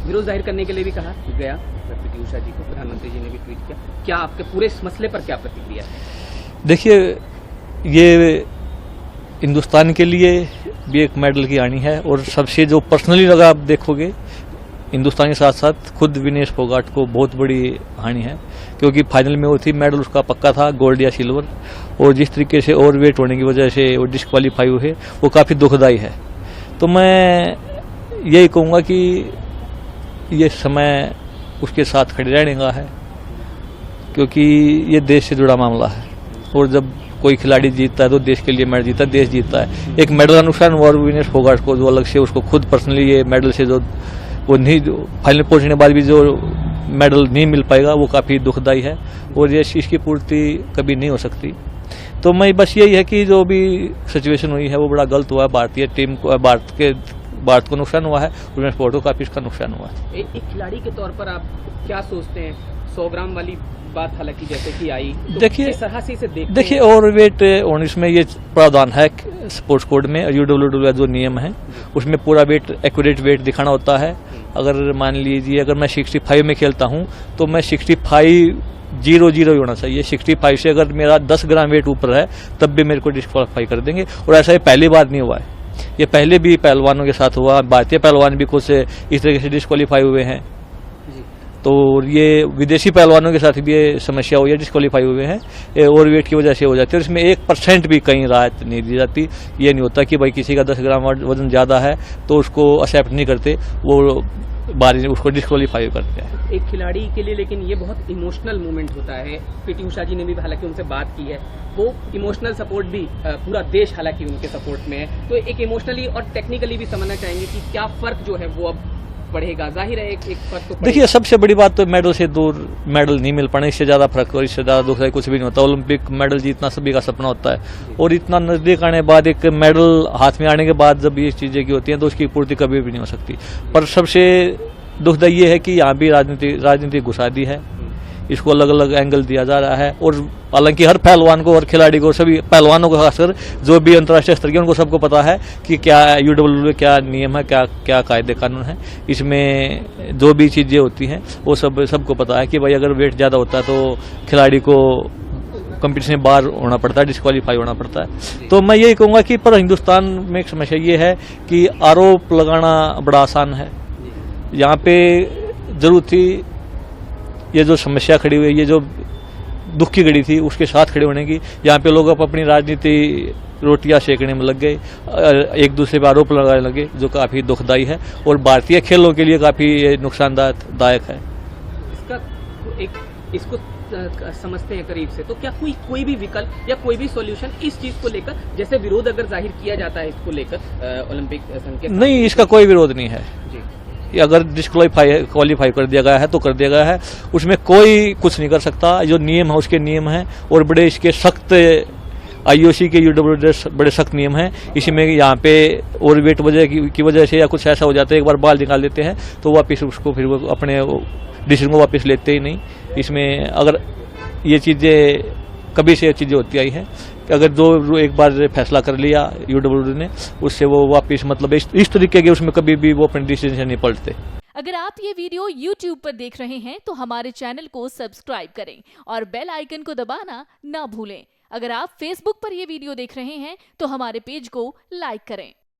विरोध जाहिर करने के लिए भी कहा गया पीटी उषा जी को, प्रधानमंत्री जी ने भी ट्वीट किया। क्या आपके पूरे इस मसले पर क्या प्रतिक्रिया है? देखिए, ये हिंदुस्तान के लिए भी एक मेडल की हानि है, और सबसे जो पर्सनली अगर आप देखोगे, हिंदुस्तान के साथ साथ खुद विनेश फोगाट को बहुत बड़ी हानि है, क्योंकि फाइनल में वो थी, मेडल उसका पक्का था, गोल्ड या सिल्वर, और जिस तरीके से ओवरवेट होने की वजह से वो डिस्क्वालीफाई हुए, वो काफ़ी दुखदायी है। तो मैं यही कहूँगा कि ये समय उसके साथ खड़े रहने का है, क्योंकि ये देश से जुड़ा मामला है, और जब कोई खिलाड़ी जीतता है तो देश के लिए मेडल जीतता है, देश जीतता है। एक मेडल का नुकसान हुआ विनेश फोगाट को, जो अलग से उसको खुद पर्सनली ये मेडल से जो वो नहीं, फाइनल पहुंचने के बाद भी जो मेडल नहीं मिल पाएगा, वो काफ़ी दुखदायी है, और ये चीज़ की पूर्ति कभी नहीं हो सकती। तो मैं बस यही है कि जो भी सिचुएशन हुई है वो बड़ा गलत हुआ है, भारतीय टीम को, भारत को नुकसान हुआ है, विनेश फोगाट को काफ़ी इसका नुकसान हुआ है। एक खिलाड़ी के तौर पर आप क्या सोचते हैं? 100 ग्राम वाली बात हालांकि जैसे कि आई, तो देखिए ओवरवेट होने में ये प्रावधान है स्पोर्ट्स कोड में, UWW जो नियम है उसमें पूरा वेट, एक्यूरेट वेट दिखाना होता है। अगर मान लीजिए अगर मैं 65 में खेलता हूँ तो मैं 65.00 ही होना चाहिए। 65 से अगर मेरा 10 ग्राम वेट ऊपर है तब भी मेरे को डिस्क्वालीफाई कर देंगे, और ऐसा ये पहली बार नहीं हुआ है, ये पहले भी पहलवानों के साथ हुआ, भारतीय पहलवान भी कुछ इस तरीके से डिस्क्वालीफाई हुए हैं। तो ये विदेशी पहलवानों के साथ भी ये समस्या हुई है, डिस्क्वालीफाई हुए हैं, ओवरवेट की वजह से हो जाती है, और इसमें 1% भी कहीं राहत नहीं दी जाती। ये नहीं होता कि भाई किसी का 10 ग्राम वजन ज़्यादा है तो उसको एक्सेप्ट नहीं करते, वो बारी उसको डिस्क्वालीफाई करते हैं। एक खिलाड़ी के लिए लेकिन ये बहुत इमोशनल मोमेंट होता है। पीटी उषा जी ने भी हालांकि उनसे बात की है, वो इमोशनल सपोर्ट भी पूरा देश हालांकि उनके सपोर्ट में है, तो एक इमोशनली और टेक्निकली भी समझना चाहेंगे कि क्या फर्क जो है वो अब बढ़ेगा? जाहिर है एक फर्क तो देखिए, सबसे बड़ी बात तो मेडल से दूर, मेडल नहीं मिल पाने, इससे ज्यादा फर्क और इससे ज्यादा दुख है कुछ भी नहीं होता। ओलंपिक मेडल जीतना सभी का सपना होता है, और इतना नजदीक आने के बाद, एक मेडल हाथ में आने के बाद जब ये चीजें की होती हैं तो उसकी पूर्ति कभी भी नहीं हो सकती। पर सबसे दुखदायी ये है कि यहाँ भी राजनीति घुसा दी है, इसको अलग अलग एंगल दिया जा रहा है, और हालांकि हर पहलवान को, हर खिलाड़ी को, सभी पहलवानों को खासकर जो भी अंतर्राष्ट्रीय स्तर के, उनको सबको पता है कि क्या UWW क्या नियम है, क्या कायदे कानून है, इसमें जो भी चीज़ें होती हैं वो सबको पता है कि भाई अगर वेट ज़्यादा होता है तो खिलाड़ी को कंपटीशन में बाहर होना पड़ता है, डिस्क्वालीफाई होना पड़ता है। तो मैं यही कहूँगा कि पर हिंदुस्तान में एक समस्या ये है कि आरोप लगाना बड़ा आसान है। यहाँ पे जरूरत थी, ये जो समस्या खड़ी हुई है, ये जो दुख की घड़ी थी उसके साथ खड़े होने की, यहाँ पे लोग अपनी राजनीति रोटियां सेकने में लग गए, एक दूसरे पर आरोप लगाने लगे, जो काफ़ी दुखदायी है और भारतीय खेलों के लिए काफ़ी नुकसानदायक है। इसको समझते हैं करीब से, तो क्या कोई भी विकल्प या कोई भी सॉल्यूशन इस चीज को लेकर, जैसे विरोध अगर जाहिर किया जाता है इसको लेकर ओलंपिक संघ के? नहीं, इसका कोई विरोध नहीं है जी। अगर डिस्क्वालीफाई कर दिया गया है तो कर दिया गया है, उसमें कोई कुछ नहीं कर सकता। जो नियम है उसके नियम हैं, और बड़े इसके सख्त IOC के UWW बड़े सख्त नियम हैं। इसमें यहाँ पे ओवरवेट की वजह से या कुछ ऐसा हो जाता है, एक बार बाल निकाल देते हैं तो वापस उसको फिर वो अपने डिसीजन को वापस लेते ही नहीं। इसमें अगर ये चीज़ें कभी से चीज़ें होती आई हैं कि अगर जो एक बार फैसला कर लिया UWW ने, उससे वो वापस मतलब इस तरीके के उसमें कभी भी वो अपने डिसीजन से नहीं पलटते। अगर आप ये वीडियो YouTube पर देख रहे हैं तो हमारे चैनल को सब्सक्राइब करें और बेल आइकन को दबाना ना भूलें। अगर आप Facebook पर ये वीडियो देख रहे हैं तो हमारे पेज को लाइक करें।